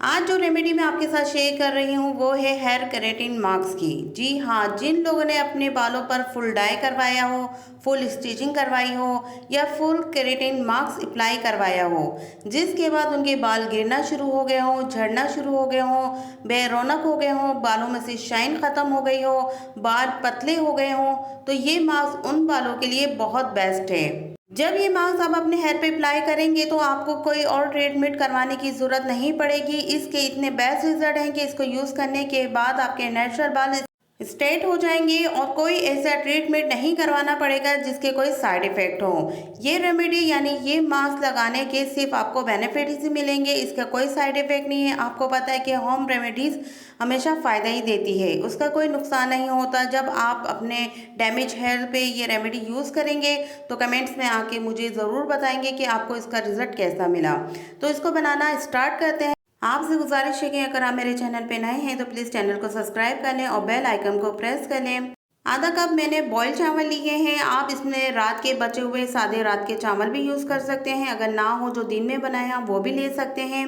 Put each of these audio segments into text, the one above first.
आज जो रेमेडी मैं आपके साथ शेयर कर रही हूँ वो है हेयर केराटिन मास्क की। जी हाँ, जिन लोगों ने अपने बालों पर फुल डाई करवाया हो, फुल स्टिचिंग करवाई हो या फुल केराटिन मास्क अप्लाई करवाया हो, जिसके बाद उनके बाल गिरना शुरू हो गए हों, झड़ना शुरू हो गए हों, बेरौनक हो गए हों, बालों में से शाइन ख़त्म हो गई हो, बाल पतले हो गए हों, तो ये मास्क उन बालों के लिए बहुत बेस्ट है। जब ये मास्क आप अपने हेयर पे अप्लाई करेंगे तो आपको कोई और ट्रीटमेंट करवाने की ज़रूरत नहीं पड़ेगी। इसके इतने बेस्ट रिजल्ट हैं कि इसको यूज़ करने के बाद आपके नेचुरल बाल स्ट्रेट हो जाएंगे और कोई ऐसा ट्रीटमेंट नहीं करवाना पड़ेगा जिसके कोई साइड इफ़ेक्ट हो। ये रेमेडी यानी ये मास्क लगाने के सिर्फ आपको बेनिफिट ही मिलेंगे, इसका कोई साइड इफ़ेक्ट नहीं है। आपको पता है कि होम रेमेडीज़ हमेशा फ़ायदा ही देती है, उसका कोई नुकसान नहीं होता। जब आप अपने डैमेज हेयर पे ये रेमेडी यूज़ करेंगे तो कमेंट्स में आके मुझे ज़रूर बताएंगे कि आपको इसका रिज़ल्ट कैसा मिला। तो इसको बनाना स्टार्ट करते हैं। आपसे गुजारिश है कि अगर आप मेरे चैनल पे नए हैं तो प्लीज़ चैनल को सब्सक्राइब कर लें और बेल आइकन को प्रेस कर लें। आधा कप मैंने बॉयल चावल लिए हैं। आप इसमें रात के बचे हुए सादे रात के चावल भी यूज़ कर सकते हैं। अगर ना हो जो दिन में बनाए हैं वो भी ले सकते हैं,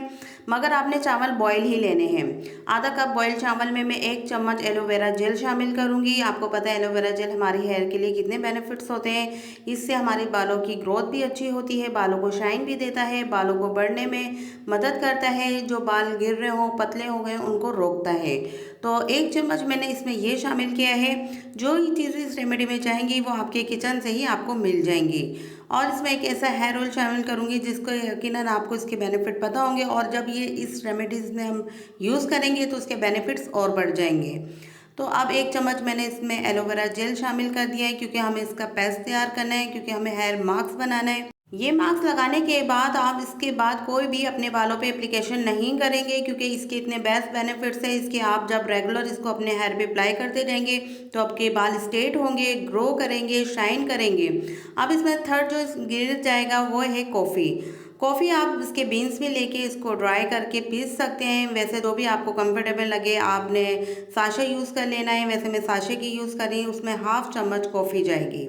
मगर आपने चावल बॉयल ही लेने हैं। आधा कप बॉयल चावल में मैं 1 चम्मच एलोवेरा जेल शामिल करूंगी। आपको पता है एलोवेरा जेल हमारी हेयर के लिए कितने बेनिफिट्स होते हैं। इससे हमारे बालों की ग्रोथ भी अच्छी होती है, बालों को शाइन भी देता है, बालों को बढ़ने में मदद करता है, जो बाल गिर रहे हों, पतले हो गए उनको रोकता है। तो 1 चम्मच मैंने इसमें ये शामिल किया है। जो ही चीज़ें इस रेमेडी में चाहेंगी वो आपके किचन से ही आपको मिल जाएंगी। और इसमें एक ऐसा हेयर ऑयल शामिल करूंगी जिसको यकीनन आपको इसके बेनिफिट पता होंगे, और जब ये इस रेमेडीज़ में हम यूज़ करेंगे तो उसके बेनिफिट्स और बढ़ जाएंगे। तो अब 1 चम्मच मैंने इसमें एलोवेरा जेल शामिल कर दिया है, क्योंकि हमें इसका पेस्ट तैयार करना है, क्योंकि हमें हेयर मास्क बनाना है। ये मास्क लगाने के बाद आप इसके बाद कोई भी अपने बालों पे एप्लीकेशन नहीं करेंगे, क्योंकि इसके इतने बेस्ट बेनिफिट्स हैं। इसके आप जब रेगुलर इसको अपने हेयर पे अप्लाई करते जाएंगे तो आपके बाल स्ट्रेट होंगे, ग्रो करेंगे, शाइन करेंगे। अब इसमें थर्ड जो गिर जाएगा वो है कॉफ़ी। कॉफ़ी आप इसके बीन्स में लेके इसको ड्राई करके पीस सकते हैं। वैसे जो भी आपको कंफर्टेबल लगे, आपने साशे यूज़ कर लेना है। वैसे मैं साशे की यूज़ कर रही हूँ, उसमें हाफ चम्मच कॉफ़ी जाएगी।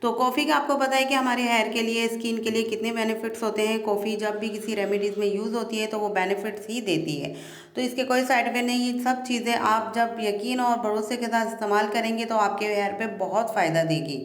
तो कॉफ़ी का आपको पता है कि हमारे हेयर के लिए, स्किन के लिए कितने बेनिफिट्स होते हैं। कॉफ़ी जब भी किसी रेमेडीज़ में यूज़ होती है तो वो बेनिफिट्स ही देती है। तो इसके कोई साइड इफेक्ट नहीं। ये सब चीज़ें आप जब यकीन और भरोसे के साथ इस्तेमाल करेंगे तो आपके हेयर पे बहुत फ़ायदा देगी।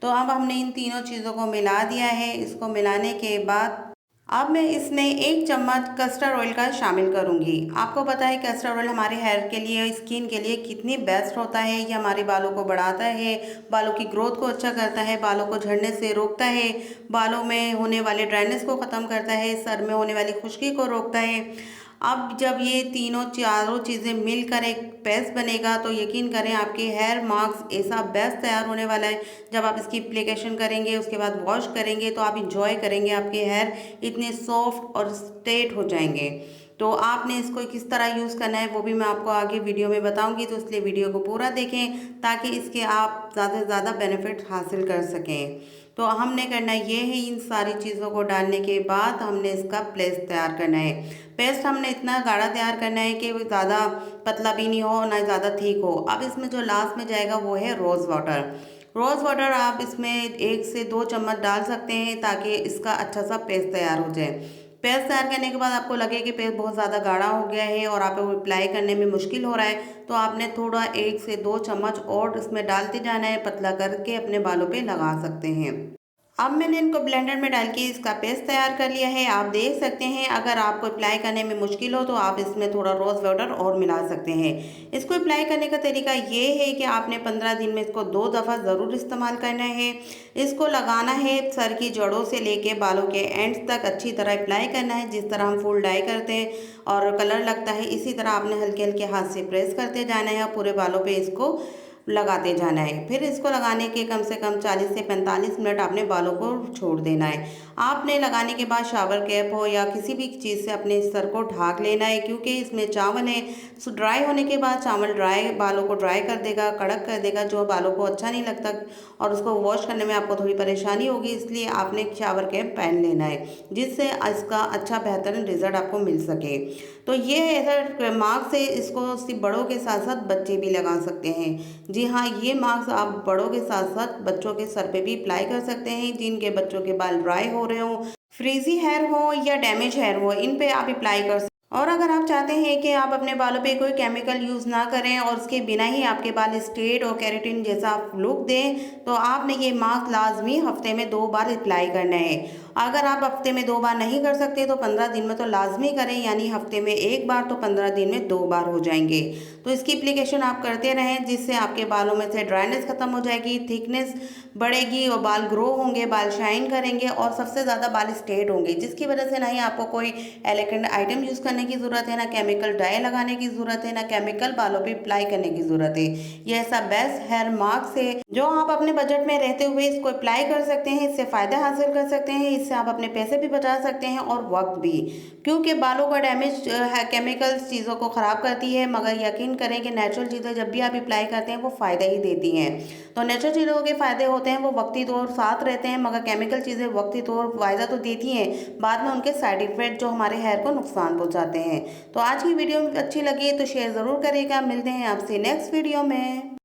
तो अब हमने इन तीनों चीज़ों को मिला दिया है। इसको मिलाने के बाद अब मैं इसमें 1 चम्मच कस्टर्ड ऑयल का शामिल करूंगी। आपको पता है कस्टर्ड ऑयल हमारे हेयर के लिए, स्किन के लिए कितनी बेस्ट होता है। ये हमारे बालों को बढ़ाता है, बालों की ग्रोथ को अच्छा करता है, बालों को झड़ने से रोकता है, बालों में होने वाले ड्राइनेस को ख़त्म करता है, सर में होने वाली खुश्की को रोकता है। अब जब ये तीनों चारों चीज़ें मिलकर एक पेस्ट बनेगा तो यकीन करें आपके हेयर मास्क ऐसा बेस्ट तैयार होने वाला है। जब आप इसकी एप्लीकेशन करेंगे, उसके बाद वॉश करेंगे तो आप इंजॉय करेंगे, आपके हेयर इतने सॉफ्ट और स्ट्रेट हो जाएंगे। तो आपने इसको किस तरह यूज़ करना है वो भी मैं आपको आगे वीडियो में बताऊंगी, तो इसलिए वीडियो को पूरा देखें ताकि इसके आप ज़्यादा से ज़्यादा बेनिफिट हासिल कर सकें। तो हमने करना ये है, इन सारी चीज़ों को डालने के बाद हमने इसका पेस्ट तैयार करना है। पेस्ट हमने इतना गाढ़ा तैयार करना है कि वो ज़्यादा पतला भी नहीं हो, ना ज़्यादा थिक हो। अब इसमें जो लास्ट में जाएगा वो है रोज़ वाटर। रोज़ वाटर आप इसमें 1 से 2 चम्मच डाल सकते हैं ताकि इसका अच्छा सा पेस्ट तैयार हो जाए। पेस्ट तैयार करने के बाद आपको लगे कि पेस्ट बहुत ज़्यादा गाढ़ा हो गया है और आप अप्लाई करने में मुश्किल हो रहा है, तो आपने थोड़ा 1 से 2 चम्मच और इसमें डालते जाना है, पतला करके अपने बालों पे लगा सकते हैं। अब मैंने इनको ब्लेंडर में डाल के इसका पेस्ट तैयार कर लिया है। आप देख सकते हैं, अगर आपको अप्लाई करने में मुश्किल हो तो आप इसमें थोड़ा रोज़ वाटर और मिला सकते हैं। इसको अप्लाई करने का तरीका ये है कि आपने 15 दिन में इसको 2 दफ़ा ज़रूर इस्तेमाल करना है। इसको लगाना है सर की जड़ों से लेके बालों के एंड्स तक अच्छी तरह अप्लाई करना है। जिस तरह हम फुल डाई करते हैं और कलर लगता है, इसी तरह आपने हल्के हल्के हाथ से प्रेस करते जाना है और पूरे बालों पे इसको लगाते जाना है। फिर इसको लगाने के कम से कम 40 से 45 मिनट आपने बालों को छोड़ देना है। आपने लगाने के बाद शावर कैप हो या किसी भी चीज़ से अपने सर को ढाक लेना है, क्योंकि इसमें चावल है। सो ड्राई होने के बाद चावल बालों को ड्राई कर देगा, कड़क कर देगा, जो बालों को अच्छा नहीं लगता और उसको वॉश करने में आपको थोड़ी परेशानी होगी। इसलिए आपने शावर कैप पहन लेना है, जिससे इसका अच्छा बेहतरीन रिजल्ट आपको मिल सके। तो ये ऐसा मास्क है, इसको सिर्फ बड़ों के साथ साथ बच्चे भी लगा सकते हैं। जी हाँ, ये मास्क आप बड़ों के साथ साथ बच्चों के सर पे भी अप्लाई कर सकते हैं। जिनके बच्चों के बाल ड्राई हो रहे हो, फ्रीजी हेयर हो या डैमेज हेयर हो, इन पे आप अप्लाई कर सकते हैं। और अगर आप चाहते हैं कि आप अपने बालों पे कोई केमिकल यूज़ ना करें और उसके बिना ही आपके बाल स्ट्रेट और केराटिन जैसा लुक दें, तो आपने ये मास्क लाजमी हफ्ते में 2 बार अप्लाई करना है। अगर आप हफ्ते में 2 बार नहीं कर सकते तो 15 दिन में तो लाजमी करें, यानी हफ्ते में 1 बार तो 15 दिन में 2 बार हो जाएंगे। तो इसकी एप्लीकेशन आप करते रहें, जिससे आपके बालों में से ड्राइनेस खत्म हो जाएगी, थिकनेस बढ़ेगी और बाल ग्रो होंगे, बाल शाइन करेंगे और सबसे ज़्यादा बाल स्ट्रेट होंगे, जिसकी वजह से ना ही आपको कोई एलिगेंट आइटम यूज़ करने की ज़रूरत है, ना केमिकल डाई लगाने की ज़रूरत है, ना केमिकल बालों पे अप्लाई करने की ज़रूरत है। ये ऐसा बेस्ट हेयर मास्क है जो आप अपने बजट में रहते हुए इसको अप्लाई कर सकते हैं, इससे फ़ायदा हासिल कर सकते हैं, इससे आप अपने पैसे भी बचा सकते हैं और वक्त भी, क्योंकि बालों का डैमेज है केमिकल्स चीज़ों को ख़राब करती है। मगर यकीन करें कि नेचुरल चीज़ें जब भी आप अप्लाई करते हैं वो फ़ायदा ही देती हैं। तो नेचुरल चीज़ों के फ़ायदे होते हैं, वो वक्ती तौर साथ रहते हैं, मगर केमिकल चीज़ें वक्ती तौर फ़ायदा तो देती हैं, बाद में उनके साइड इफ़ेक्ट जो हमारे हेयर को नुकसान पहुंचाते हैं। तो आज की वीडियो अच्छी लगी तो शेयर ज़रूर करिएगा। मिलते हैं आपसे नेक्स्ट वीडियो में।